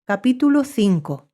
Capítulo 5.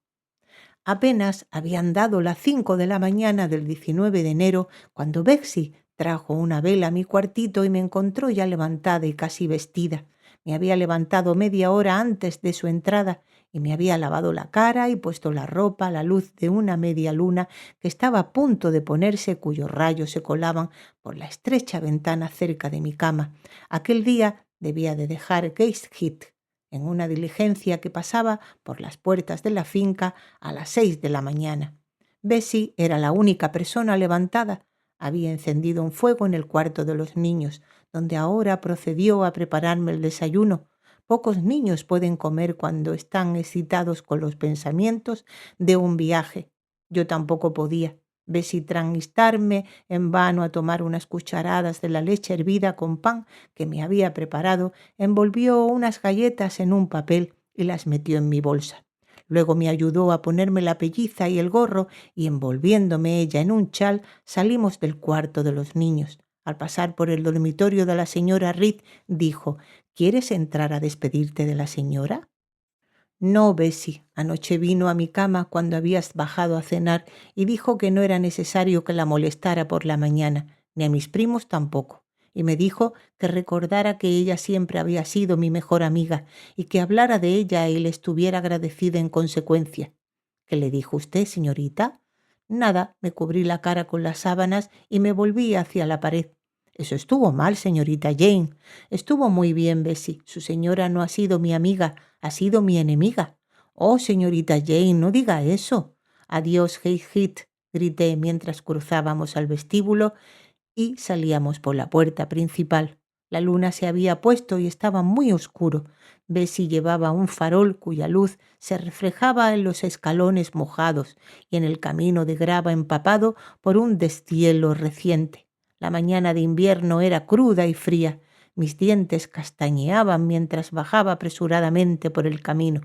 Apenas habían dado las 5 de la mañana del 19 de enero cuando Betsy trajo una vela a mi cuartito y me encontró ya levantada y casi vestida. Me había levantado media hora antes de su entrada y me había lavado la cara y puesto la ropa a la luz de una media luna que estaba a punto de ponerse, cuyos rayos se colaban por la estrecha ventana cerca de mi cama. Aquel día debía de dejar Gateshead en una diligencia que pasaba por las puertas de la finca a las 6 de la mañana. Bessie era la única persona levantada. Había encendido un fuego en el cuarto de los niños, donde ahora procedió a prepararme el desayuno. Pocos niños pueden comer cuando están excitados con los pensamientos de un viaje. Yo tampoco podía. Bessie, tras instarme en vano a tomar unas cucharadas de la leche hervida con pan que me había preparado, envolvió unas galletas en un papel y las metió en mi bolsa. Luego me ayudó a ponerme la pelliza y el gorro y, envolviéndome ella en un chal, salimos del cuarto de los niños. Al pasar por el dormitorio de la señora Reed, dijo: «¿Quieres entrar a despedirte de la señora?» «No, Bessie. Anoche vino a mi cama cuando habías bajado a cenar y dijo que no era necesario que la molestara por la mañana, ni a mis primos tampoco. Y me dijo que recordara que ella siempre había sido mi mejor amiga y que hablara de ella y le estuviera agradecida en consecuencia». «¿Qué le dijo usted, señorita?» «Nada, me cubrí la cara con las sábanas y me volví hacia la pared». «Eso estuvo mal, señorita Jane». «Estuvo muy bien, Bessie. Su señora no ha sido mi amiga, ha sido mi enemiga». «Oh, señorita Jane, no diga eso». «Adiós, Heathcliff», grité mientras cruzábamos al vestíbulo y salíamos por la puerta principal. La luna se había puesto y estaba muy oscuro. Bessie llevaba un farol cuya luz se reflejaba en los escalones mojados y en el camino de grava empapado por un deshielo reciente. La mañana de invierno era cruda y fría. Mis dientes castañeaban mientras bajaba apresuradamente por el camino.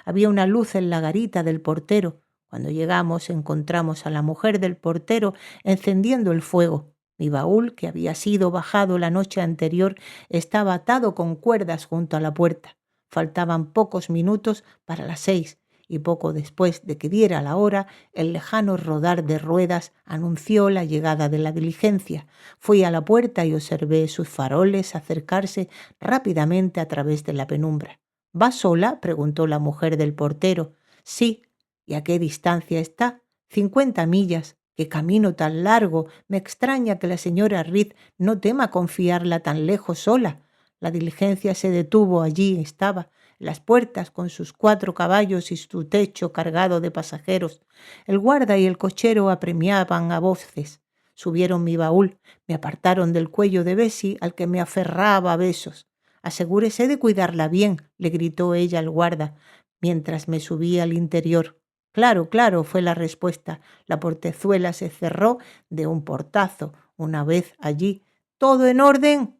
Había una luz en la garita del portero. Cuando llegamos encontramos a la mujer del portero encendiendo el fuego. Mi baúl, que había sido bajado la noche anterior, estaba atado con cuerdas junto a la puerta. Faltaban pocos minutos para las 6 y poco después de que diera la hora, el lejano rodar de ruedas anunció la llegada de la diligencia. Fui a la puerta y observé sus faroles acercarse rápidamente a través de la penumbra. «¿Va sola?», preguntó la mujer del portero. «Sí». «¿Y a qué distancia está?» «50 millas». «¡Qué camino tan largo! Me extraña que la señora Reed no tema confiarla tan lejos sola». La diligencia se detuvo. Allí estaba, en las puertas, con sus 4 caballos y su techo cargado de pasajeros. El guarda y el cochero apremiaban a voces. Subieron mi baúl, me apartaron del cuello de Bessie, al que me aferraba a besos. «Asegúrese de cuidarla bien», le gritó ella al guarda, mientras me subía al interior. «Claro, claro», fue la respuesta. La portezuela se cerró de un portazo. Una vez allí, «¿Todo en orden?»,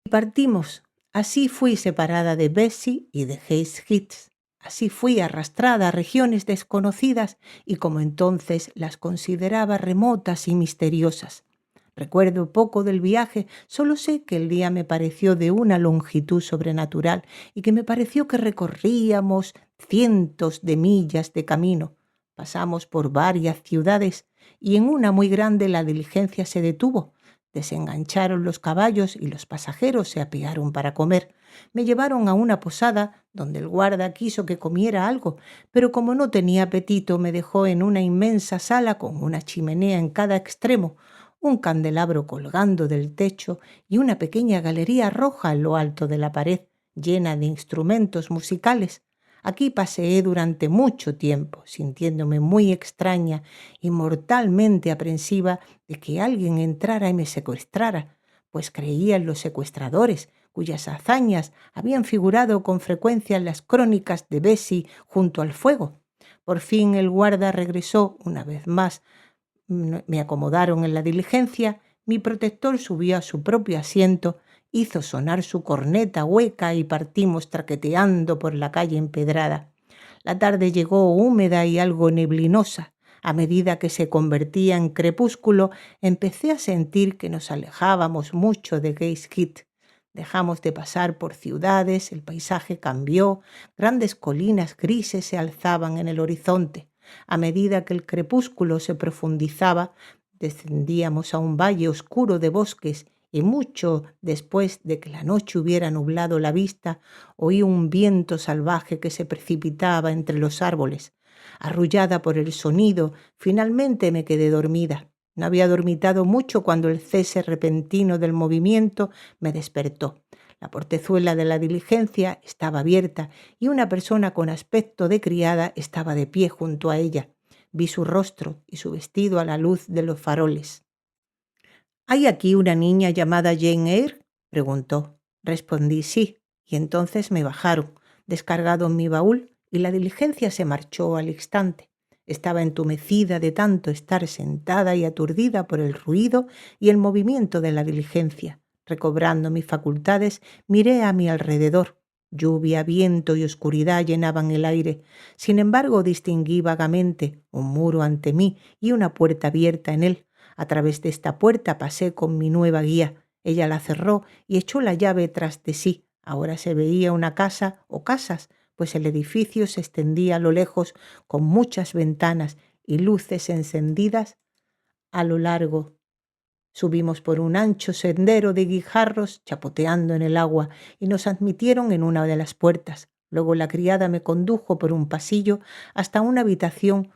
y partimos. Así fui separada de Bessie y de Gateshead. Así fui arrastrada a regiones desconocidas y como entonces las consideraba remotas y misteriosas. Recuerdo poco del viaje, solo sé que el día me pareció de una longitud sobrenatural y que me pareció que recorríamos cientos de millas de camino. Pasamos por varias ciudades y en una muy grande la diligencia se detuvo. Desengancharon los caballos y los pasajeros se apearon para comer. Me llevaron a una posada donde el guarda quiso que comiera algo, pero como no tenía apetito me dejó en una inmensa sala con una chimenea en cada extremo, un candelabro colgando del techo y una pequeña galería roja en lo alto de la pared, llena de instrumentos musicales. Aquí paseé durante mucho tiempo, sintiéndome muy extraña y mortalmente aprensiva de que alguien entrara y me secuestrara, pues creía en los secuestradores, cuyas hazañas habían figurado con frecuencia en las crónicas de Bessie junto al fuego. Por fin el guarda regresó una vez más. Me acomodaron en la diligencia, mi protector subió a su propio asiento, hizo sonar su corneta hueca y partimos traqueteando por la calle empedrada. La tarde llegó húmeda y algo neblinosa. A medida que se convertía en crepúsculo, empecé a sentir que nos alejábamos mucho de Gateshead. Dejamos de pasar por ciudades, el paisaje cambió, grandes colinas grises se alzaban en el horizonte. A medida que el crepúsculo se profundizaba, descendíamos a un valle oscuro de bosques y mucho después de que la noche hubiera nublado la vista, oí un viento salvaje que se precipitaba entre los árboles. Arrullada por el sonido, finalmente me quedé dormida. No había dormitado mucho cuando el cese repentino del movimiento me despertó. La portezuela de la diligencia estaba abierta y una persona con aspecto de criada estaba de pie junto a ella. Vi su rostro y su vestido a la luz de los faroles. ¿Hay aquí una niña llamada Jane Eyre?, preguntó. Respondí sí, y entonces me bajaron, descargado en mi baúl, y la diligencia se marchó al instante. Estaba entumecida de tanto estar sentada y aturdida por el ruido y el movimiento de la diligencia. Recobrando mis facultades, miré a mi alrededor. Lluvia, viento y oscuridad llenaban el aire. Sin embargo, distinguí vagamente un muro ante mí y una puerta abierta en él. A través de esta puerta pasé con mi nueva guía. Ella la cerró y echó la llave tras de sí. Ahora se veía una casa o casas, pues el edificio se extendía a lo lejos con muchas ventanas y luces encendidas a lo largo. Subimos por un ancho sendero de guijarros chapoteando en el agua y nos admitieron en una de las puertas. Luego la criada me condujo por un pasillo hasta una habitación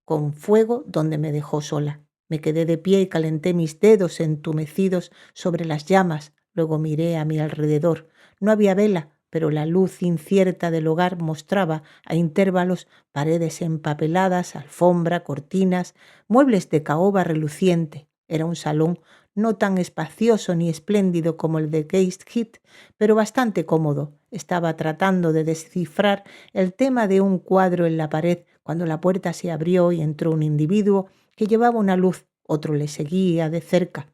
con fuego donde me dejó sola. Me quedé de pie y calenté mis dedos entumecidos sobre las llamas. Luego miré a mi alrededor. No había vela, pero la luz incierta del hogar mostraba a intervalos paredes empapeladas, alfombra, cortinas, muebles de caoba reluciente. Era un salón no tan espacioso ni espléndido como el de Gateshead, pero bastante cómodo. Estaba tratando de descifrar el tema de un cuadro en la pared cuando la puerta se abrió y entró un individuo que llevaba una luz. Otro le seguía de cerca.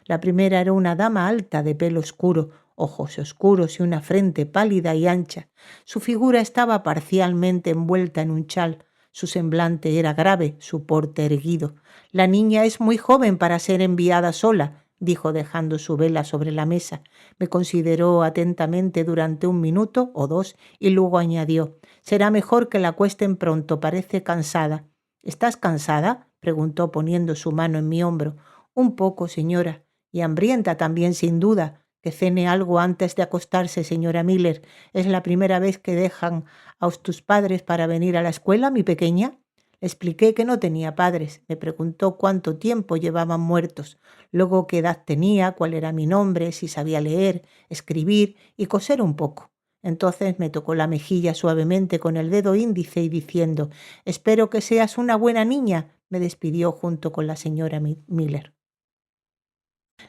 La primera era una dama alta de pelo oscuro, ojos oscuros y una frente pálida y ancha. Su figura estaba parcialmente envuelta en un chal. Su semblante era grave, su porte erguido. «La niña es muy joven para ser enviada sola», dijo dejando su vela sobre la mesa. Me consideró atentamente durante 1 minuto o 2 y luego añadió: «Será mejor que la acuesten pronto, parece cansada». «¿Estás cansada?», preguntó poniendo su mano en mi hombro. «Un poco, señora, y hambrienta también, sin duda. Que cene algo antes de acostarse, señora Miller. ¿Es la primera vez que dejan a tus padres para venir a la escuela, mi pequeña?». Le expliqué que no tenía padres. Me preguntó cuánto tiempo llevaban muertos, luego qué edad tenía, cuál era mi nombre, si sabía leer, escribir y coser un poco. Entonces me tocó la mejilla suavemente con el dedo índice y diciendo: «Espero que seas una buena niña», me despidió junto con la señora Miller.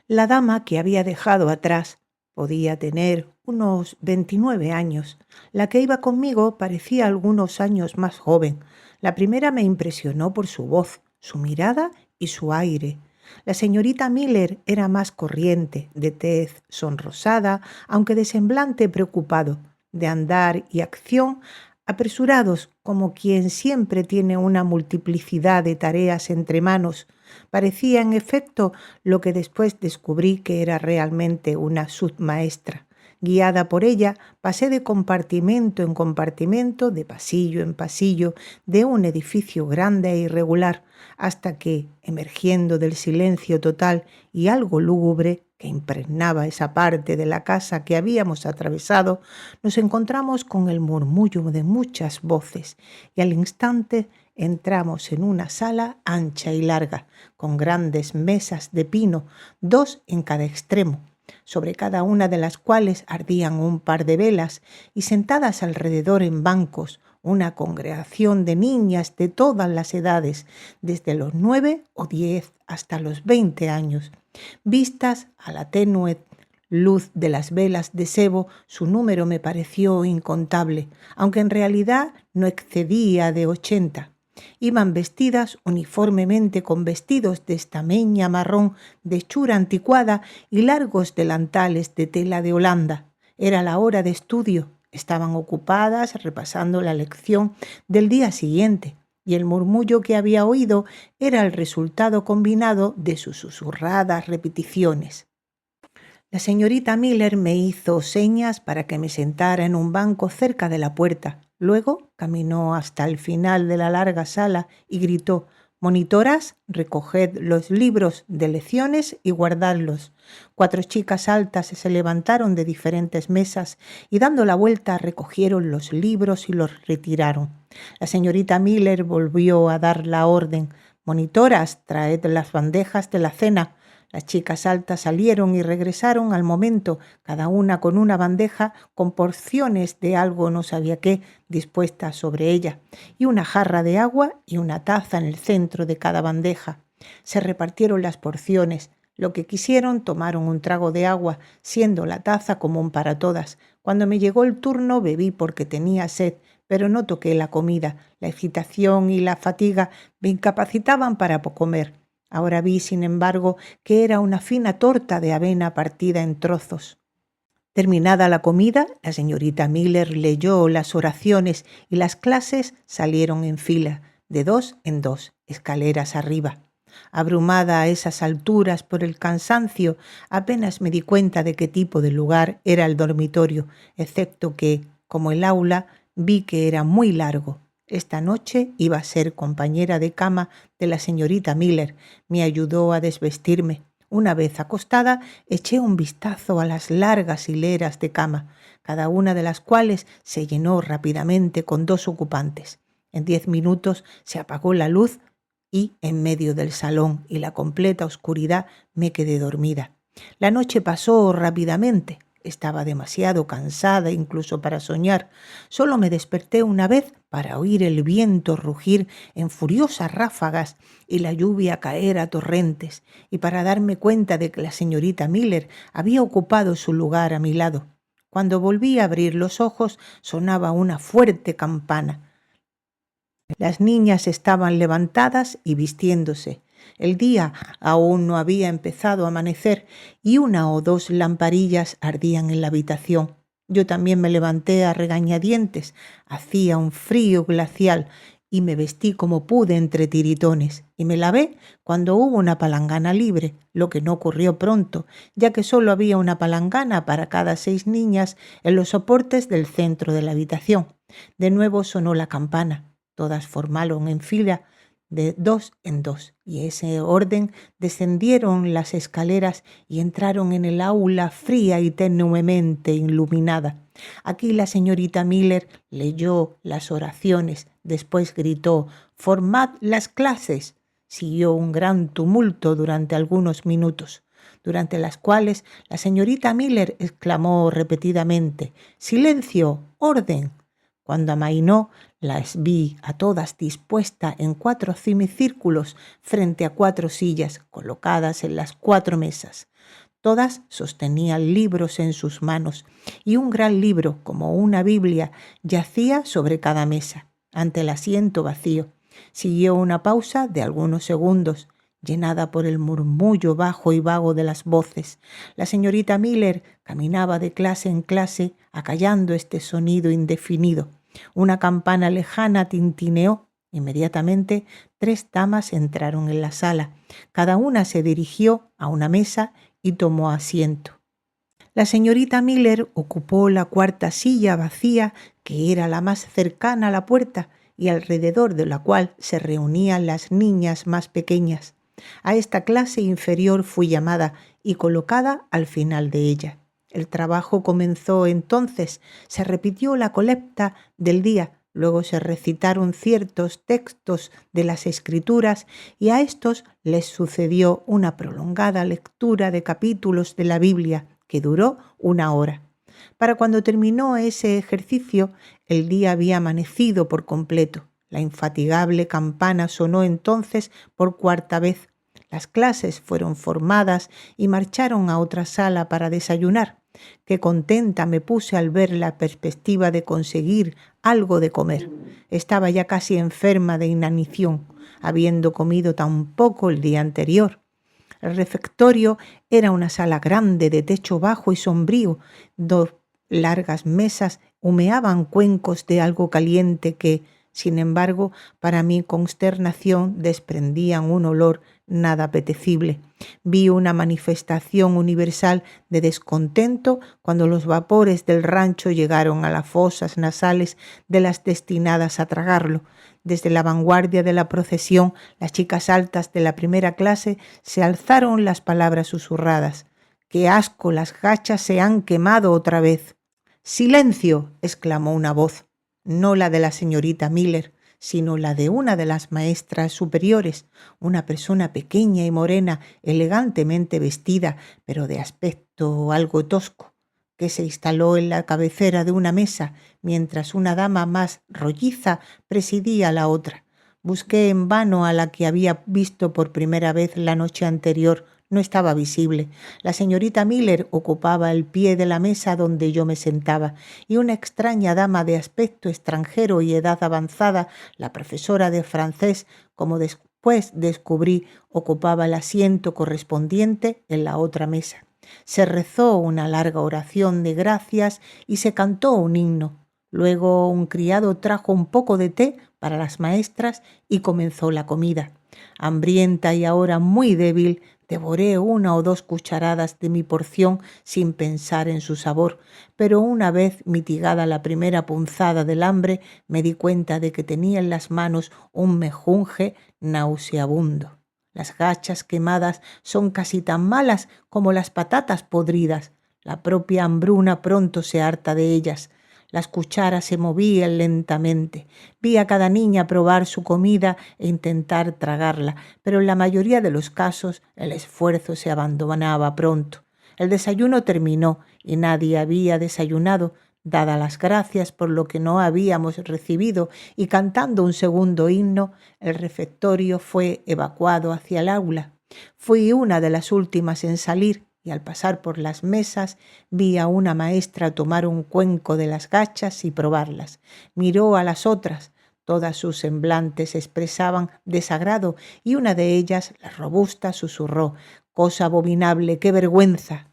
La dama que había dejado atrás podía tener unos 29 años. La que iba conmigo parecía algunos años más joven. La primera me impresionó por su voz, su mirada y su aire. La señorita Miller era más corriente, de tez sonrosada, aunque de semblante preocupado, de andar y acción apresurados, como quien siempre tiene una multiplicidad de tareas entre manos. Parecía, en efecto, lo que después descubrí que era realmente una submaestra. Guiada por ella, pasé de compartimento en compartimento, de pasillo en pasillo, de un edificio grande e irregular, hasta que, emergiendo del silencio total y algo lúgubre que impregnaba esa parte de la casa que habíamos atravesado, nos encontramos con el murmullo de muchas voces y al instante entramos en una sala ancha y larga, con grandes mesas de pino, 2 en cada extremo, sobre cada una de las cuales ardían un par de velas, y sentadas alrededor en bancos, una congregación de niñas de todas las edades, desde los 9 o 10 hasta los 20 años. Vistas a la tenue luz de las velas de sebo, su número me pareció incontable, aunque en realidad no excedía de 80. Iban vestidas uniformemente con vestidos de estameña marrón de hechura anticuada y largos delantales de tela de Holanda. Era la hora de estudio. Estaban ocupadas repasando la lección del día siguiente, y el murmullo que había oído era el resultado combinado de sus susurradas repeticiones. La señorita Miller me hizo señas para que me sentara en un banco cerca de la puerta. Luego caminó hasta el final de la larga sala y gritó: «Monitoras, recoged los libros de lecciones y guardadlos». 4 chicas altas se levantaron de diferentes mesas y dando la vuelta recogieron los libros y los retiraron. La señorita Miller volvió a dar la orden: «Monitoras, traed las bandejas de la cena». Las chicas altas salieron y regresaron al momento, cada una con una bandeja con porciones de algo no sabía qué dispuestas sobre ella, y una jarra de agua y una taza en el centro de cada bandeja. Se repartieron las porciones. Lo que quisieron tomaron un trago de agua, siendo la taza común para todas. Cuando me llegó el turno bebí porque tenía sed, pero no toqué la comida. La excitación y la fatiga me incapacitaban para comer. Ahora vi, sin embargo, que era una fina torta de avena partida en trozos. Terminada la comida, la señorita Miller leyó las oraciones y las clases salieron en fila, de 2 en 2, escaleras arriba. Abrumada a esas alturas por el cansancio, apenas me di cuenta de qué tipo de lugar era el dormitorio, excepto que, como el aula, vi que era muy largo. Esta noche iba a ser compañera de cama de la señorita Miller. Me ayudó a desvestirme. Una vez acostada, eché un vistazo a las largas hileras de cama, cada una de las cuales se llenó rápidamente con 2 ocupantes. En 10 minutos se apagó la luz y, en medio del salón y la completa oscuridad, me quedé dormida. La noche pasó rápidamente. Estaba demasiado cansada incluso para soñar. Solo me desperté una vez para oír el viento rugir en furiosas ráfagas y la lluvia caer a torrentes, y para darme cuenta de que la señorita Miller había ocupado su lugar a mi lado. Cuando volví a abrir los ojos, sonaba una fuerte campana. Las niñas estaban levantadas y vistiéndose. El día aún no había empezado a amanecer y 1 o 2 lamparillas ardían en la habitación. Yo también me levanté a regañadientes. Hacía un frío glacial y me vestí como pude entre tiritones y me lavé cuando hubo una palangana libre, lo que no ocurrió pronto, ya que solo había una palangana para cada 6 niñas en los soportes del centro de la habitación. De nuevo sonó la campana. Todas formaron en fila de 2 en 2 y ese orden descendieron las escaleras y entraron en el aula fría y tenuemente iluminada. Aquí la señorita Miller leyó las oraciones, después gritó: «¡Formad las clases!». Siguió un gran tumulto durante algunos minutos, durante las cuales la señorita Miller exclamó repetidamente: «¡Silencio! ¡Orden!». Cuando amainó, las vi a todas dispuestas en 4 semicírculos frente a 4 sillas colocadas en las 4 mesas. Todas sostenían libros en sus manos y un gran libro, como una Biblia, yacía sobre cada mesa, ante el asiento vacío. Siguió una pausa de algunos segundos, llenada por el murmullo bajo y vago de las voces. La señorita Miller caminaba de clase en clase, acallando este sonido indefinido. Una campana lejana tintineó. Inmediatamente 3 damas entraron en la sala. Cada una se dirigió a una mesa y tomó asiento. La señorita Miller ocupó la 4ª silla vacía, que era la más cercana a la puerta y alrededor de la cual se reunían las niñas más pequeñas. A esta clase inferior fui llamada y colocada al final de ella. El trabajo comenzó entonces, se repitió la colecta del día, luego se recitaron ciertos textos de las Escrituras y a estos les sucedió una prolongada lectura de capítulos de la Biblia que duró 1 hora. Para cuando terminó ese ejercicio, el día había amanecido por completo. La infatigable campana sonó entonces por 4ª vez. Las clases fueron formadas y marcharon a otra sala para desayunar. Qué contenta me puse al ver la perspectiva de conseguir algo de comer. Estaba ya casi enferma de inanición, habiendo comido tan poco el día anterior. El refectorio era una sala grande de techo bajo y sombrío. 2 largas mesas humeaban cuencos de algo caliente que, Sin embargo, para mi consternación desprendían un olor nada apetecible. Vi una manifestación universal de descontento cuando los vapores del rancho llegaron a las fosas nasales de las destinadas a tragarlo. Desde la vanguardia de la procesión, las chicas altas de la primera clase se alzaron las palabras susurradas. ¡Qué asco! Las gachas se han quemado otra vez. ¡Silencio!, exclamó una voz, no la de la señorita Miller, sino la de una de las maestras superiores, una persona pequeña y morena, elegantemente vestida, pero de aspecto algo tosco, que se instaló en la cabecera de una mesa, mientras una dama más rolliza presidía la otra. Busqué en vano a la que había visto por primera vez la noche anterior. No estaba visible. La señorita Miller ocupaba el pie de la mesa donde yo me sentaba, y una extraña dama de aspecto extranjero y edad avanzada, la profesora de francés, como después descubrí, ocupaba el asiento correspondiente en la otra mesa. Se rezó una larga oración de gracias y se cantó un himno. Luego un criado trajo un poco de té para las maestras y comenzó la comida. Hambrienta y ahora muy débil, devoré 1 o 2 cucharadas de mi porción sin pensar en su sabor, pero una vez mitigada la primera punzada del hambre, me di cuenta de que tenía en las manos un mejunje nauseabundo. Las gachas quemadas son casi tan malas como las patatas podridas. La propia hambruna pronto se harta de ellas. Las cucharas se movían lentamente. Vi a cada niña probar su comida e intentar tragarla, pero en la mayoría de los casos el esfuerzo se abandonaba pronto. El desayuno terminó y nadie había desayunado. Dadas las gracias por lo que no habíamos recibido y cantando un segundo himno, el refectorio fue evacuado hacia el aula. Fui una de las últimas en salir y al pasar por las mesas vi a una maestra tomar un cuenco de las gachas y probarlas. Miró a las otras. Todas sus semblantes expresaban desagrado y una de ellas, la robusta, susurró: «Cosa abominable, qué vergüenza».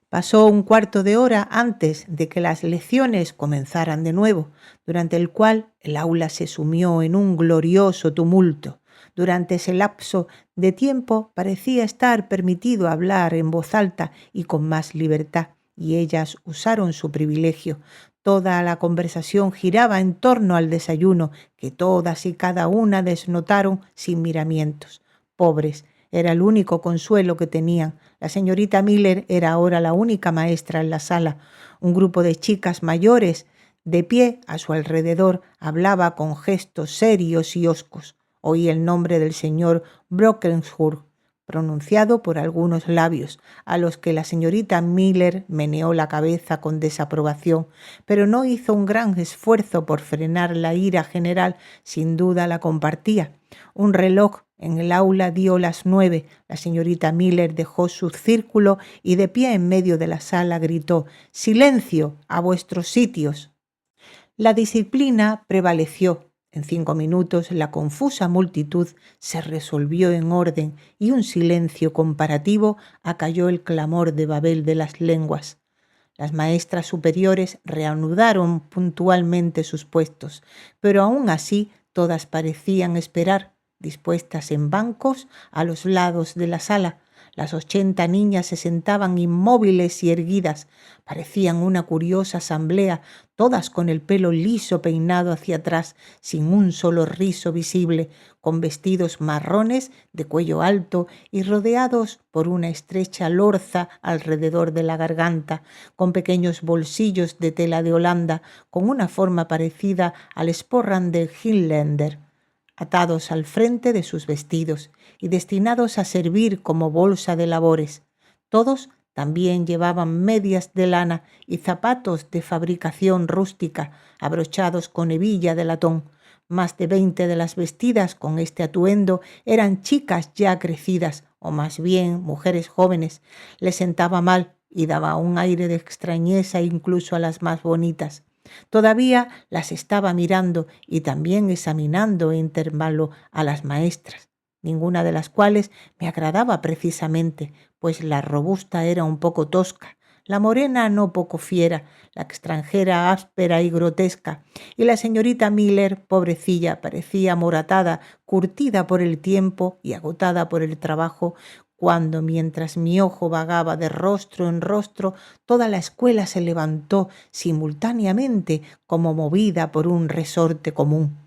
Pasó un cuarto de hora antes de que las lecciones comenzaran de nuevo, durante el cual el aula se sumió en un glorioso tumulto. Durante ese lapso de tiempo parecía estar permitido hablar en voz alta y con más libertad, y ellas usaron su privilegio. Toda la conversación giraba en torno al desayuno, que todas y cada una desnotaron sin miramientos. Pobres, era el único consuelo que tenían. La señorita Miller era ahora la única maestra en la sala. Un grupo de chicas mayores, de pie a su alrededor, hablaba con gestos serios y hoscos. Oí el nombre del señor Brockenhurst pronunciado por algunos labios, a los que la señorita Miller meneó la cabeza con desaprobación, pero no hizo un gran esfuerzo por frenar la ira general. Sin duda la compartía. Un reloj en el aula dio las 9. La señorita Miller dejó su círculo y de pie en medio de la sala gritó: «¡Silencio! ¡A vuestros sitios!». La disciplina prevaleció. En 5 minutos la confusa multitud se resolvió en orden y un silencio comparativo acalló el clamor de Babel de las lenguas. Las maestras superiores reanudaron puntualmente sus puestos, pero aún así todas parecían esperar, dispuestas en bancos a los lados de la sala. Las 80 niñas se sentaban inmóviles y erguidas. Parecían una curiosa asamblea, todas con el pelo liso peinado hacia atrás, sin un solo rizo visible, con vestidos marrones de cuello alto y rodeados por una estrecha lorza alrededor de la garganta, con pequeños bolsillos de tela de Holanda, con una forma parecida al sporran de Hinländer, atados al frente de sus vestidos y destinados a servir como bolsa de labores. Todos también llevaban medias de lana y zapatos de fabricación rústica, abrochados con hebilla de latón. Más de 20 de las vestidas con este atuendo eran chicas ya crecidas, o más bien mujeres jóvenes. Les sentaba mal y daba un aire de extrañeza incluso a las más bonitas. Todavía las estaba mirando y también examinando en intervalo a las maestras, ninguna de las cuales me agradaba precisamente, pues la robusta era un poco tosca, la morena no poco fiera, la extranjera áspera y grotesca, y la señorita Miller, pobrecilla, parecía amoratada, curtida por el tiempo y agotada por el trabajo, cuando, mientras mi ojo vagaba de rostro en rostro, toda la escuela se levantó simultáneamente como movida por un resorte común.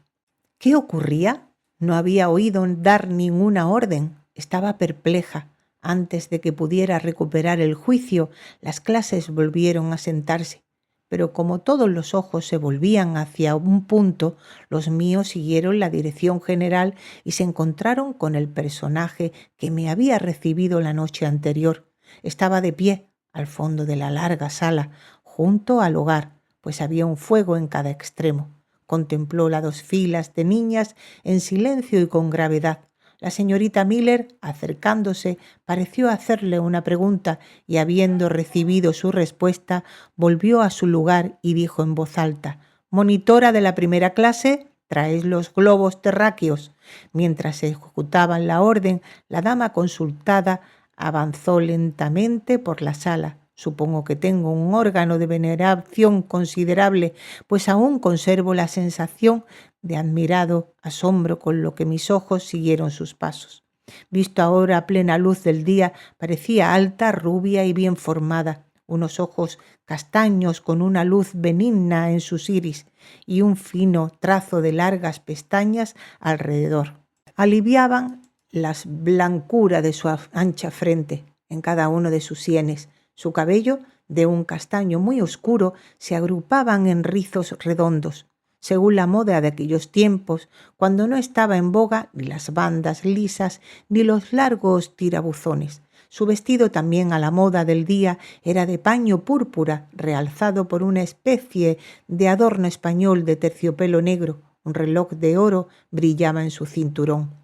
¿Qué ocurría? No había oído dar ninguna orden. Estaba perpleja. Antes de que pudiera recuperar el juicio, las clases volvieron a sentarse. Pero como todos los ojos se volvían hacia un punto, los míos siguieron la dirección general y se encontraron con el personaje que me había recibido la noche anterior. Estaba de pie, al fondo de la larga sala, junto al hogar, pues había un fuego en cada extremo. Contempló las 2 filas de niñas en silencio y con gravedad. La señorita Miller, acercándose, pareció hacerle una pregunta y, habiendo recibido su respuesta, volvió a su lugar y dijo en voz alta: «Monitora de la primera clase, traed los globos terráqueos». Mientras se ejecutaban la orden, la dama consultada avanzó lentamente por la sala. Supongo que tengo un órgano de veneración considerable, pues aún conservo la sensación de admirado asombro con lo que mis ojos siguieron sus pasos. Visto ahora a plena luz del día, parecía alta, rubia y bien formada, unos ojos castaños con una luz benigna en sus iris y un fino trazo de largas pestañas alrededor. Aliviaban la blancura de su ancha frente en cada uno de sus sienes. Su cabello, de un castaño muy oscuro, se agrupaban en rizos redondos, según la moda de aquellos tiempos, cuando no estaba en boga ni las bandas lisas ni los largos tirabuzones. Su vestido, también a la moda del día, era de paño púrpura, realzado por una especie de adorno español de terciopelo negro. Un reloj de oro brillaba en su cinturón.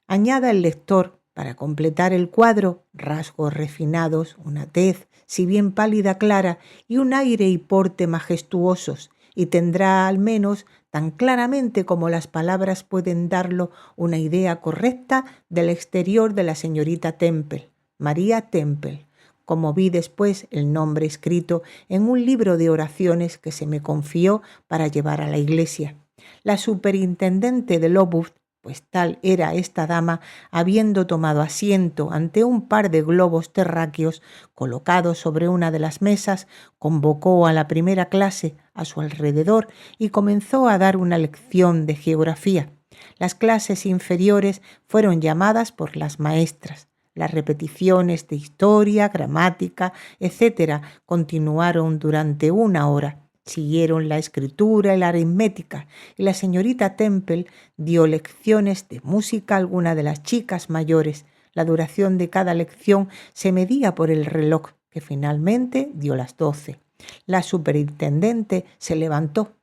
Añada el lector, para completar el cuadro, rasgos refinados, una tez, si bien pálida clara, y un aire y porte majestuosos, y tendrá al menos, tan claramente como las palabras pueden darlo, una idea correcta del exterior de la señorita Temple, María Temple, como vi después el nombre escrito en un libro de oraciones que se me confió para llevar a la iglesia. La superintendente de Lowood, pues tal era esta dama, habiendo tomado asiento ante un par de globos terráqueos colocados sobre una de las mesas, convocó a la primera clase a su alrededor y comenzó a dar una lección de geografía. Las clases inferiores fueron llamadas por las maestras. Las repeticiones de historia, gramática, etc. continuaron durante 1 hora. Siguieron la escritura y la aritmética, y la señorita Temple dio lecciones de música a alguna de las chicas mayores. La duración de cada lección se medía por el reloj, que finalmente dio las 12. La superintendente se levantó.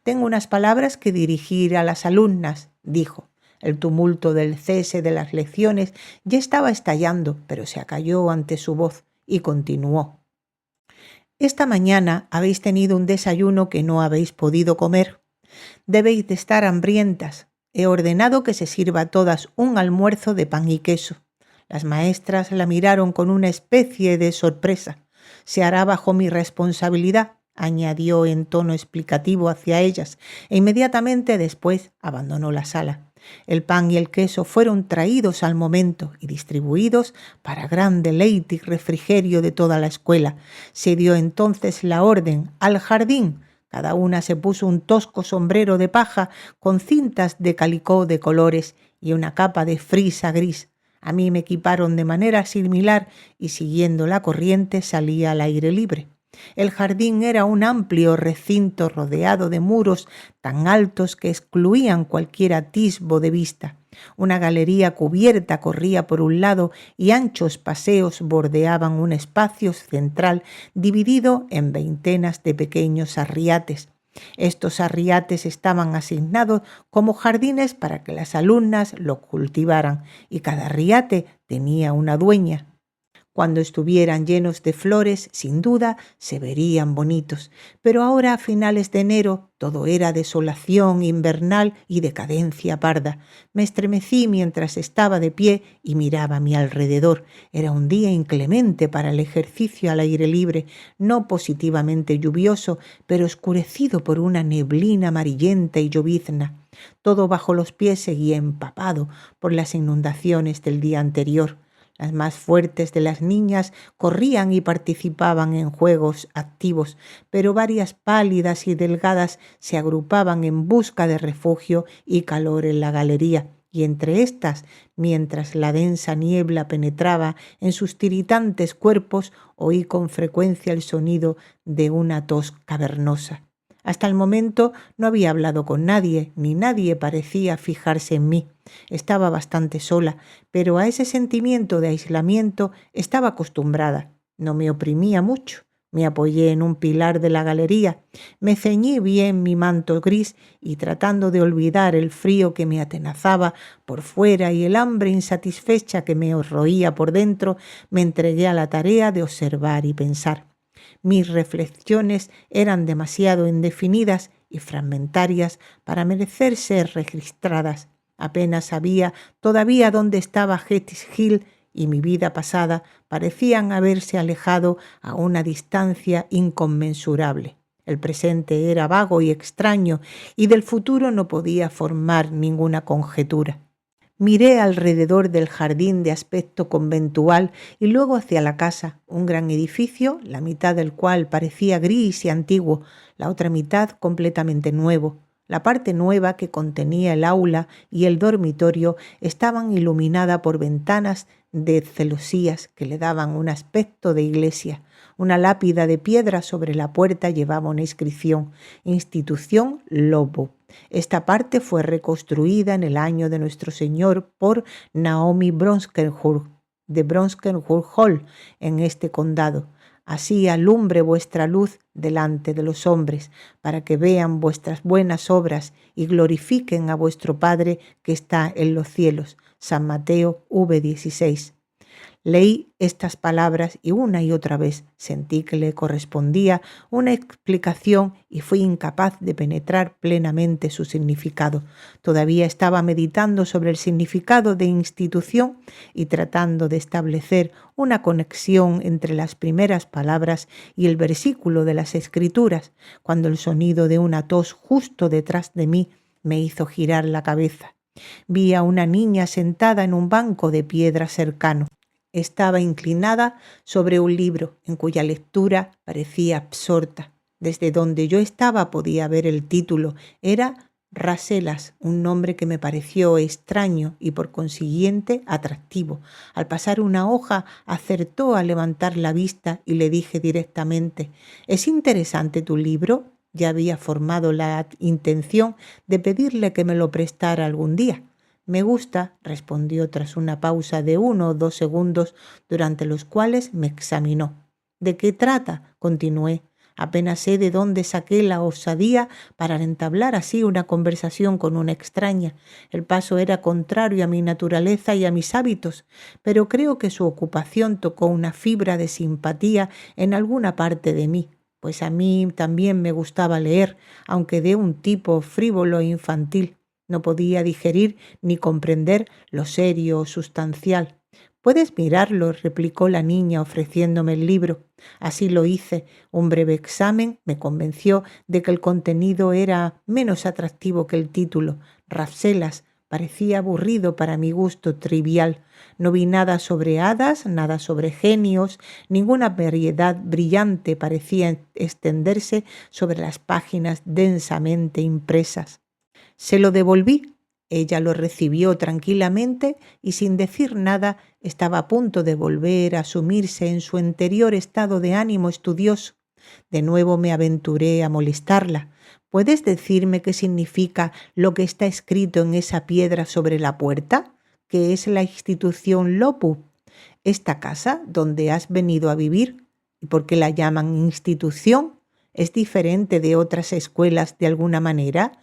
«Tengo unas palabras que dirigir a las alumnas», dijo. El tumulto del cese de las lecciones ya estaba estallando, pero se acalló ante su voz y continuó. «Esta mañana habéis tenido un desayuno que no habéis podido comer. Debéis de estar hambrientas. He ordenado que se sirva a todas un almuerzo de pan y queso». Las maestras la miraron con una especie de sorpresa. «Se hará bajo mi responsabilidad», añadió en tono explicativo hacia ellas, e inmediatamente después abandonó la sala. El pan y el queso fueron traídos al momento y distribuidos para gran deleite y refrigerio de toda la escuela. Se dio entonces la orden: «al jardín». Cada una se puso un tosco sombrero de paja con cintas de calicó de colores y una capa de frisa gris. A mí me equiparon de manera similar y, siguiendo la corriente, salí al aire libre. El jardín era un amplio recinto rodeado de muros tan altos que excluían cualquier atisbo de vista. Una galería cubierta corría por un lado y anchos paseos bordeaban un espacio central dividido en veintenas de pequeños arriates. Estos arriates estaban asignados como jardines para que las alumnas los cultivaran, y cada arriate tenía una dueña. Cuando estuvieran llenos de flores, sin duda, se verían bonitos. Pero ahora, a finales de enero, todo era desolación invernal y decadencia parda. Me estremecí mientras estaba de pie y miraba a mi alrededor. Era un día inclemente para el ejercicio al aire libre, no positivamente lluvioso, pero oscurecido por una neblina amarillenta y llovizna. Todo bajo los pies seguía empapado por las inundaciones del día anterior. Las más fuertes de las niñas corrían y participaban en juegos activos, pero varias pálidas y delgadas se agrupaban en busca de refugio y calor en la galería, y entre estas, mientras la densa niebla penetraba en sus tiritantes cuerpos, oí con frecuencia el sonido de una tos cavernosa. Hasta el momento no había hablado con nadie, ni nadie parecía fijarse en mí. Estaba bastante sola, pero a ese sentimiento de aislamiento estaba acostumbrada. No me oprimía mucho. Me apoyé en un pilar de la galería, me ceñí bien mi manto gris y, tratando de olvidar el frío que me atenazaba por fuera y el hambre insatisfecha que me roía por dentro, me entregué a la tarea de observar y pensar. Mis reflexiones eran demasiado indefinidas y fragmentarias para merecer ser registradas. Apenas sabía todavía dónde estaba Hetty's Hill y mi vida pasada parecían haberse alejado a una distancia inconmensurable. El presente era vago y extraño y del futuro no podía formar ninguna conjetura. Miré alrededor del jardín de aspecto conventual y luego hacia la casa, un gran edificio, la mitad del cual parecía gris y antiguo, la otra mitad completamente nuevo. La parte nueva, que contenía el aula y el dormitorio, estaban iluminadas por ventanas de celosías que le daban un aspecto de iglesia. Una lápida de piedra sobre la puerta llevaba una inscripción: Institución Lobo. Esta parte fue reconstruida en el año de Nuestro Señor por Naomi Bronskenhurst, de Bronskenhurst Hall, en este condado. Así alumbre vuestra luz delante de los hombres, para que vean vuestras buenas obras y glorifiquen a vuestro Padre que está en los cielos. San Mateo v:16. Leí estas palabras y una y otra vez sentí que le correspondía una explicación y fui incapaz de penetrar plenamente su significado. Todavía estaba meditando sobre el significado de institución y tratando de establecer una conexión entre las primeras palabras y el versículo de las Escrituras, cuando el sonido de una tos justo detrás de mí me hizo girar la cabeza. Vi a una niña sentada en un banco de piedra cercano. Estaba inclinada sobre un libro en cuya lectura parecía absorta. Desde donde yo estaba podía ver el título. Era Rasselas, un nombre que me pareció extraño y por consiguiente atractivo. Al pasar una hoja acertó a levantar la vista y le dije directamente: «¿Es interesante tu libro?». Ya había formado la intención de pedirle que me lo prestara algún día. «Me gusta», respondió tras una pausa de 1 o 2 segundos, durante los cuales me examinó. «¿De qué trata?», continué. Apenas sé de dónde saqué la osadía para entablar así una conversación con una extraña. El paso era contrario a mi naturaleza y a mis hábitos, pero creo que su ocupación tocó una fibra de simpatía en alguna parte de mí, pues a mí también me gustaba leer, aunque de un tipo frívolo e infantil. No podía digerir ni comprender lo serio o sustancial. «Puedes mirarlo», replicó la niña ofreciéndome el libro. Así lo hice. Un breve examen me convenció de que el contenido era menos atractivo que el título. Rasselas parecía aburrido para mi gusto, trivial. No vi nada sobre hadas, nada sobre genios, ninguna variedad brillante parecía extenderse sobre las páginas densamente impresas. Se lo devolví. Ella lo recibió tranquilamente y sin decir nada estaba a punto de volver a sumirse en su anterior estado de ánimo estudioso. De nuevo me aventuré a molestarla. «¿Puedes decirme qué significa lo que está escrito en esa piedra sobre la puerta? ¿Qué es la institución Lopu? ¿Esta casa donde has venido a vivir? ¿Y por qué la llaman institución? ¿Es diferente de otras escuelas de alguna manera?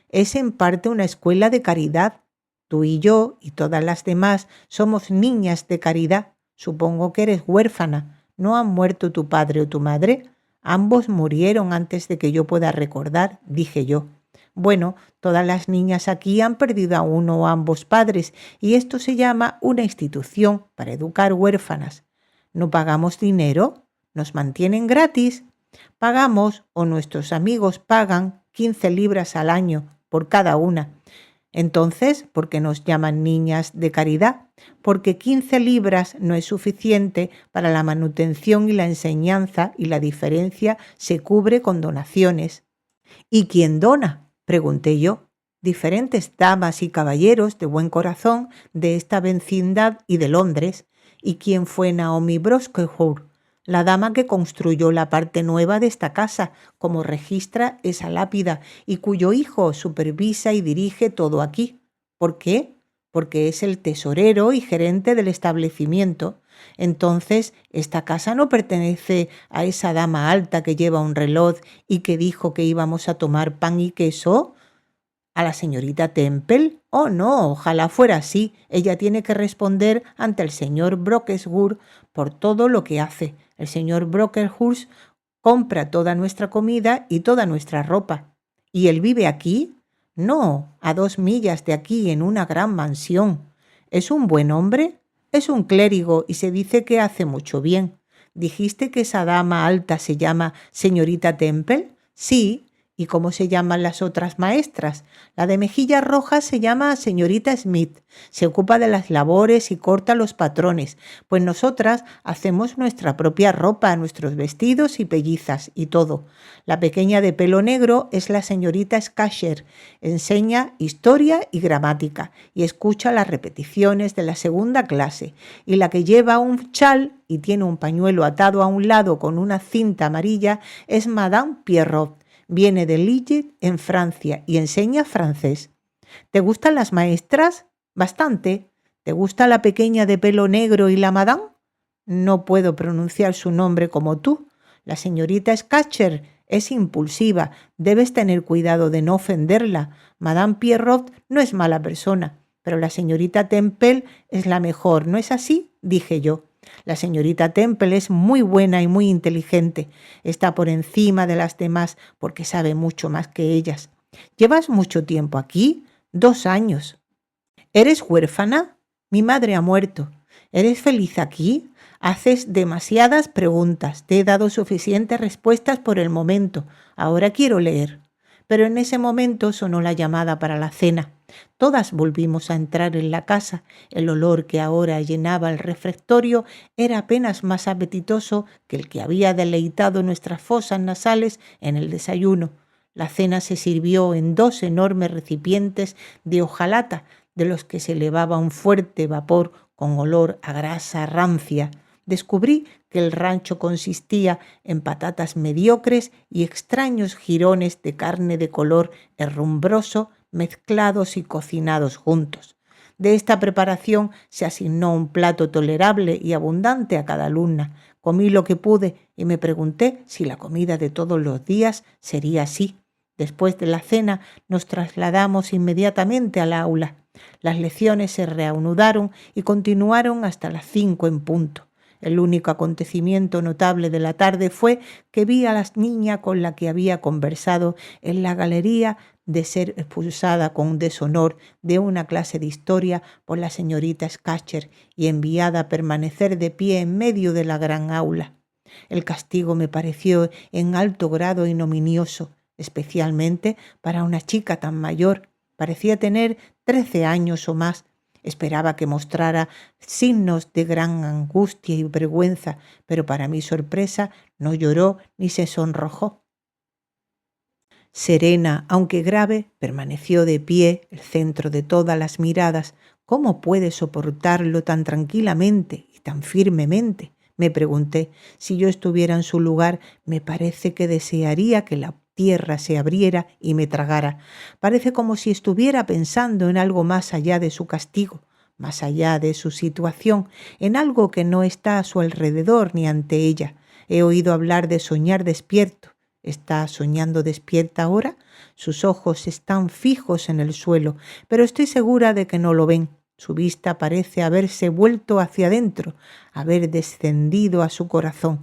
Es en parte una escuela de caridad. Tú y yo y todas las demás somos niñas de caridad. Supongo que eres huérfana. ¿No han muerto tu padre o tu madre? Ambos murieron antes de que yo pueda recordar, dije yo. Bueno, todas las niñas aquí han perdido a uno o ambos padres y esto se llama una institución para educar huérfanas. ¿No pagamos dinero? ¿Nos mantienen gratis? Pagamos, o nuestros amigos pagan, 15 libras al año por cada una. Entonces, ¿por qué nos llaman niñas de caridad? Porque 15 libras no es suficiente para la manutención y la enseñanza y la diferencia se cubre con donaciones. ¿Y quién dona?, pregunté yo. Diferentes damas y caballeros de buen corazón de esta vecindad y de Londres. ¿Y quién fue Naomi Brocklehurst? La dama que construyó la parte nueva de esta casa, como registra esa lápida, y cuyo hijo supervisa y dirige todo aquí. ¿Por qué? Porque es el tesorero y gerente del establecimiento. Entonces, esta casa no pertenece a esa dama alta que lleva un reloj y que dijo que íbamos a tomar pan y queso. ¿A la señorita Temple? Oh, no, ojalá fuera así. Ella tiene que responder ante el señor Brocklehurst por todo lo que hace. El señor Brocklehurst compra toda nuestra comida y toda nuestra ropa. ¿Y él vive aquí? No, a 2 millas de aquí, en una gran mansión. ¿Es un buen hombre? Es un clérigo y se dice que hace mucho bien. ¿Dijiste que esa dama alta se llama señorita Temple? Sí. ¿Y cómo se llaman las otras maestras? La de mejillas rojas se llama señorita Smith. Se ocupa de las labores y corta los patrones, pues nosotras hacemos nuestra propia ropa, nuestros vestidos y pellizas y todo. La pequeña de pelo negro es la señorita Scatcher. Enseña historia y gramática y escucha las repeticiones de la segunda clase. Y la que lleva un chal y tiene un pañuelo atado a un lado con una cinta amarilla es Madame Pierrot. Viene de Lille, en Francia, y enseña francés. ¿Te gustan las maestras? Bastante. ¿Te gusta la pequeña de pelo negro y la madame? No puedo pronunciar su nombre como tú. La señorita Scatcher es impulsiva. Debes tener cuidado de no ofenderla. Madame Pierrot no es mala persona, pero la señorita Temple es la mejor, ¿no es así?, dije yo. La señorita Temple es muy buena y muy inteligente. Está por encima de las demás porque sabe mucho más que ellas. ¿Llevas mucho tiempo aquí? 2 años. ¿Eres huérfana? Mi madre ha muerto. ¿Eres feliz aquí? Haces demasiadas preguntas. Te he dado suficientes respuestas por el momento. Ahora quiero leer. Pero en ese momento sonó la llamada para la cena. Todas volvimos a entrar en la casa. El olor que ahora llenaba el refectorio era apenas más apetitoso que el que había deleitado nuestras fosas nasales en el desayuno. La cena se sirvió en 2 enormes recipientes de hojalata, de los que se elevaba un fuerte vapor con olor a grasa rancia. Descubrí que el rancho consistía en patatas mediocres y extraños jirones de carne de color herrumbroso mezclados y cocinados juntos. De esta preparación se asignó un plato tolerable y abundante a cada alumna. Comí lo que pude y me pregunté si la comida de todos los días sería así. Después de la cena nos trasladamos inmediatamente al aula. Las lecciones se reanudaron y continuaron hasta las 5 en punto. El único acontecimiento notable de la tarde fue que vi a la niña con la que había conversado en la galería de ser expulsada con deshonor de una clase de historia por la señorita Scatcher y enviada a permanecer de pie en medio de la gran aula. El castigo me pareció en alto grado ignominioso, especialmente para una chica tan mayor. Parecía tener 13 años o más. Esperaba que mostrara signos de gran angustia y vergüenza, pero para mi sorpresa no lloró ni se sonrojó. Serena, aunque grave, permaneció de pie, el centro de todas las miradas. ¿Cómo puede soportarlo tan tranquilamente y tan firmemente?, me pregunté. Si yo estuviera en su lugar, me parece que desearía que la tierra se abriera y me tragara. Parece como si estuviera pensando en algo más allá de su castigo, más allá de su situación, en algo que no está a su alrededor ni ante ella. He oído hablar de soñar despierto. ¿Está soñando despierta ahora? Sus ojos están fijos en el suelo, pero estoy segura de que no lo ven. Su vista parece haberse vuelto hacia adentro, haber descendido a su corazón.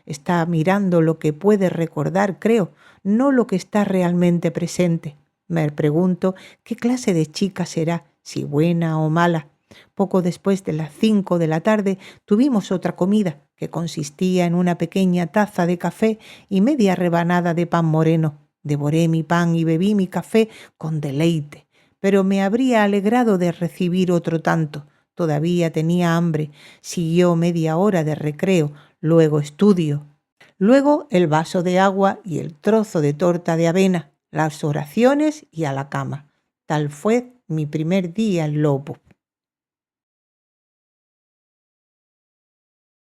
Está mirando lo que puede recordar, creo, no lo que está realmente presente. Me pregunto qué clase de chica será, si buena o mala. Poco después de las 5 de la tarde tuvimos otra comida, que consistía en una pequeña taza de café y media rebanada de pan moreno. Devoré mi pan y bebí mi café con deleite, pero me habría alegrado de recibir otro tanto. Todavía tenía hambre. Siguió media hora de recreo, luego estudio. Luego el vaso de agua y el trozo de torta de avena, las oraciones y a la cama. Tal fue mi primer día en Lobo.